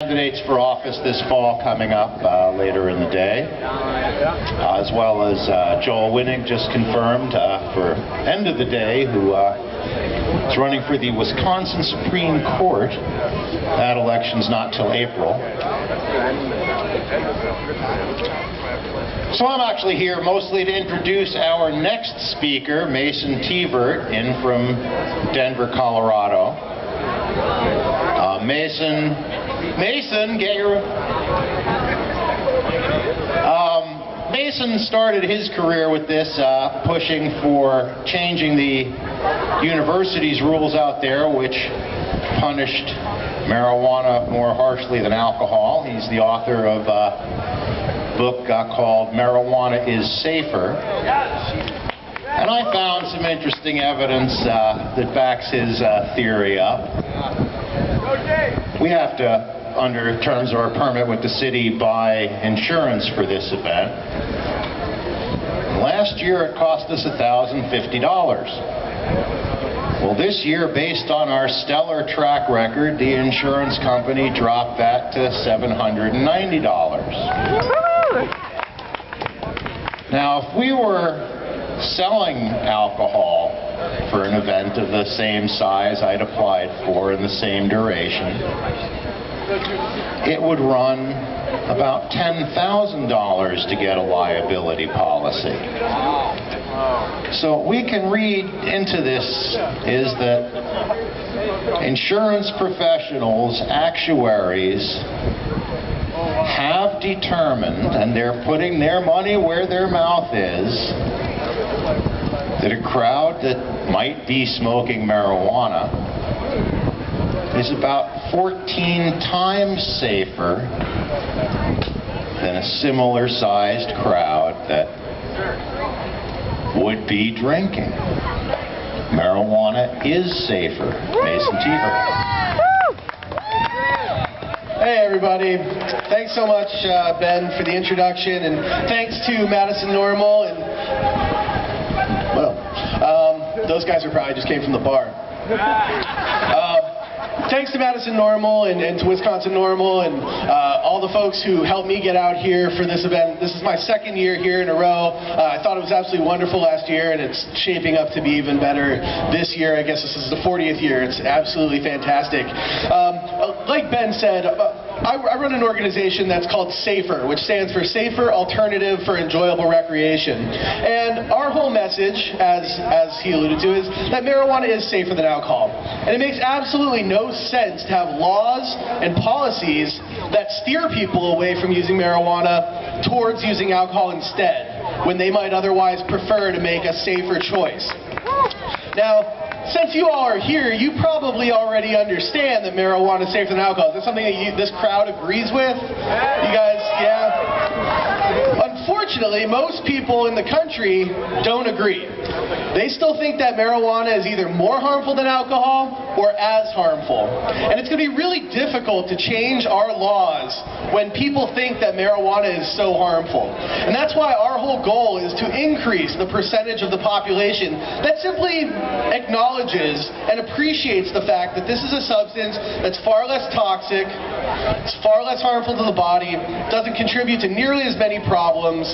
Candidates for office this fall coming up later in the day, as well as Joel Winnig just confirmed for end of the day, who is running for the Wisconsin Supreme Court. That election's not till April. So I'm actually here mostly to introduce our next speaker, Mason Tvert, in from Denver, Colorado. Mason, get your... Mason started his career with this, pushing for changing the university's rules out there, which punished marijuana more harshly than alcohol. He's the author of a book called Marijuana is Safer. And I found some interesting evidence that backs his theory up. We have to, under terms of our permit with the city, buy insurance for this event. Last year it cost us $1,050. Well, this year, based on our stellar track record, the insurance company dropped that to $790. Now, if we were selling alcohol for an event of the same size I'd applied for in the same duration, it would run about $10,000 to get a liability policy. So what we can read into this is that insurance professionals, actuaries, have determined, and they're putting their money where their mouth is, that a crowd that might be smoking marijuana is about 14 times safer than a similar sized crowd that would be drinking. Marijuana is safer. Mason Tvert. Hey everybody, thanks so much Ben for the introduction, and thanks to Madison NORML, and those guys are probably just came from the bar. Thanks to Madison NORML and to Wisconsin NORML and all the folks who helped me get out here for this event. This is my second year here in a row. I thought it was absolutely wonderful last year, and it's shaping up to be even better this year. I guess this is the 40th year. It's absolutely fantastic. Like Ben said, I run an organization that's called Safter, which stands for Safer Alternative for Enjoyable Recreation. And our whole message, as he alluded to, is that marijuana is safer than alcohol. And it makes absolutely no sense to have laws and policies that steer people away from using marijuana towards using alcohol instead, when they might otherwise prefer to make a safer choice. Now, since you all are here, you probably already understand that marijuana is safer than alcohol. Is that something that this crowd agrees with? You guys, yeah? Unfortunately, most people in the country don't agree. They still think that marijuana is either more harmful than alcohol or as harmful. And it's going to be really difficult to change our laws when people think that marijuana is so harmful. And that's why our whole goal is to increase the percentage of the population that simply acknowledges and appreciates the fact that this is a substance that's far less toxic, it's far less harmful to the body, doesn't contribute to nearly as many problems,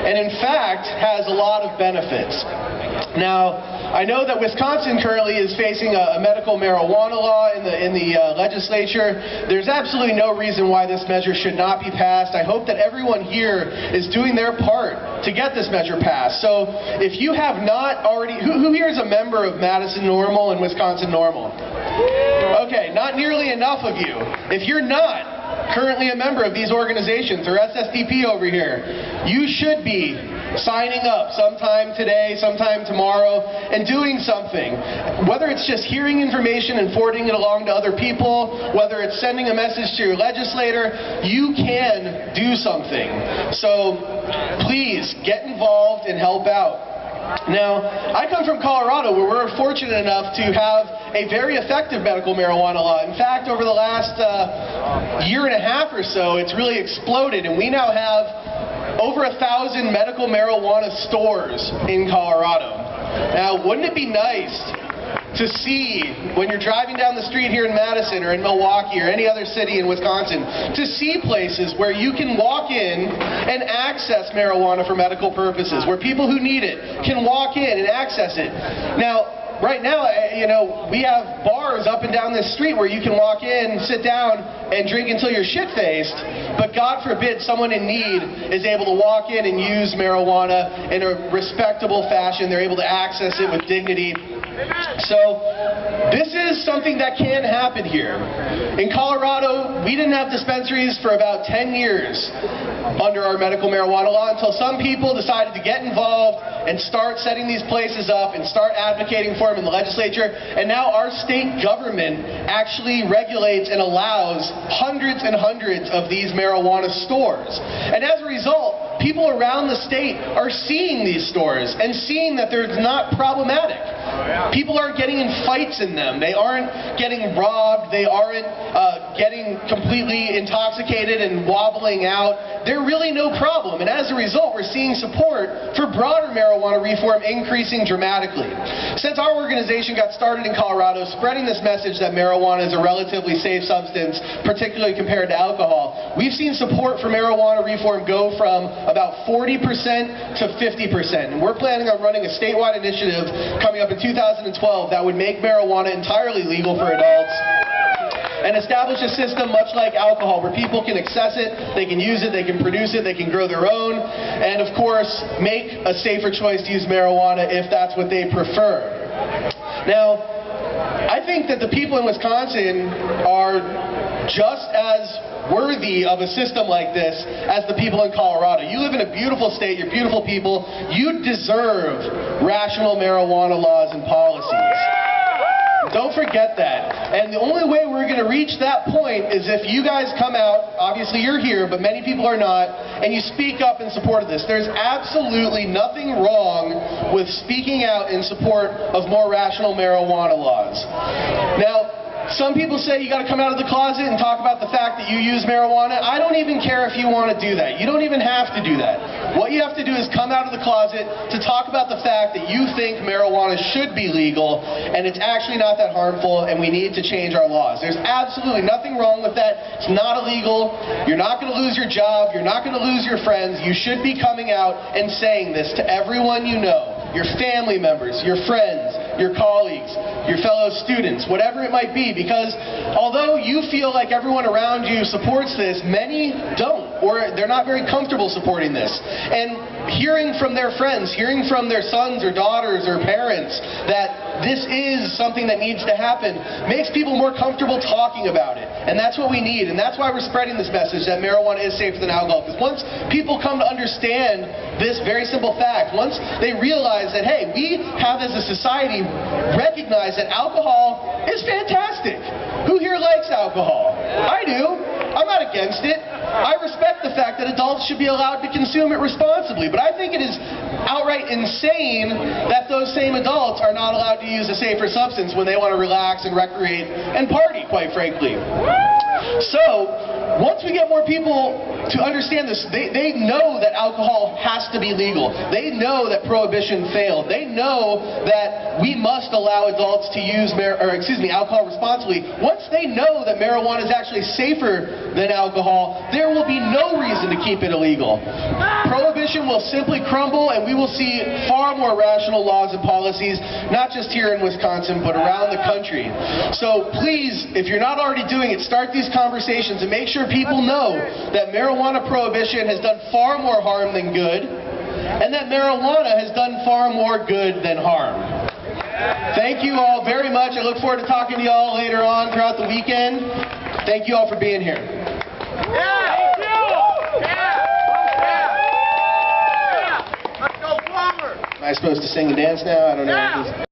and in fact has a lot of benefits. Now, I know that Wisconsin currently is facing a medical marijuana law in the legislature. There's absolutely no reason why this measure should not be passed. I hope that everyone here is doing their part to get this measure passed. So if you have not already, who here is a member of Madison NORML and Wisconsin NORML? Okay, not nearly enough of you. If you're not currently a member of these organizations, or SSDP over here, you should be signing up sometime today, sometime tomorrow, and doing something. Whether it's just hearing information and forwarding it along to other people, whether it's sending a message to your legislator, you can do something. So please get involved and help out. Now, I come from Colorado, where we're fortunate enough to have a very effective medical marijuana law. In fact, over the last year and a half or so, it's really exploded, and we now have over 1,000 medical marijuana stores in Colorado. Now, wouldn't it be nice to see, when you're driving down the street here in Madison or in Milwaukee or any other city in Wisconsin, to see places where you can walk in and access marijuana for medical purposes, where people who need it can walk in and access it. Now, right now, we have bars up and down this street where you can walk in, sit down, and drink until you're shit-faced, but God forbid someone in need is able to walk in and use marijuana in a respectable fashion. They're able to access it with dignity. So, this is something that can happen here. In Colorado, we didn't have dispensaries for about 10 years under our medical marijuana law until some people decided to get involved and start setting these places up and start advocating for them in the legislature. And now our state government actually regulates and allows hundreds and hundreds of these marijuana stores. And as a result, people around the state are seeing these stores and seeing that they're not problematic. People aren't getting in fights in them. They aren't getting robbed. They aren't getting completely intoxicated and wobbling out. They're really no problem. And as a result, we're seeing support for broader marijuana reform increasing dramatically. Since our organization got started in Colorado, spreading this message that marijuana is a relatively safe substance, particularly compared to alcohol, we've seen support for marijuana reform go from about 40% to 50%. And we're planning on running a statewide initiative coming up in 2012 that would make marijuana entirely legal for adults and establish a system much like alcohol where people can access it, they can use it, they can produce it, they can grow their own, and of course make a safer choice to use marijuana if that's what they prefer. Now, I think that the people in Wisconsin are just as worthy of a system like this as the people in Colorado. You live in a beautiful state, you're beautiful people, you deserve rational marijuana laws and policies. Don't forget that. And the only way we're going to reach that point is if you guys come out, obviously you're here, but many people are not, and you speak up in support of this. There's absolutely nothing wrong with speaking out in support of more rational marijuana laws. Now, some people say you got to come out of the closet and talk about the fact that you use marijuana. I don't even care if you want to do that. You don't even have to do that. What you have to do is come out of the closet to talk about the fact that you think marijuana should be legal and it's actually not that harmful and we need to change our laws. There's absolutely nothing wrong with that. It's not illegal. You're not going to lose your job. You're not going to lose your friends. You should be coming out and saying this to everyone you know. Your family members, your friends, your colleagues, your fellow students, whatever it might be, because although you feel like everyone around you supports this, many don't, or they're not very comfortable supporting this. And hearing from their friends, hearing from their sons or daughters or parents that this is something that needs to happen makes people more comfortable talking about it. And that's what we need, and that's why we're spreading this message that marijuana is safer than alcohol, because once people come to understand this very simple fact, once they realize that, hey, we have as a society recognized that alcohol is fantastic. Who here likes alcohol? I do. I'm not against it. I respect the fact that adults should be allowed to consume it responsibly, but I think it is outright insane that those same adults are not allowed to use a safer substance when they want to relax and recreate and party, quite frankly. So, once we get more people to understand this, they know that alcohol has to be legal. They know that prohibition failed. They know that we must allow adults to use alcohol responsibly. Once they know that marijuana is actually safer than alcohol, there will be no reason to keep it illegal. Prohibition will simply crumble, and we will see far more rational laws and policies, not just here in Wisconsin, but around the country. So please, if you're not already doing it, start these conversations and make sure people know that marijuana prohibition has done far more harm than good, and that marijuana has done far more good than harm. Thank you all very much. I look forward to talking to you all later on throughout the weekend. Thank you all for being here. Am I supposed to sing and dance now? I don't know.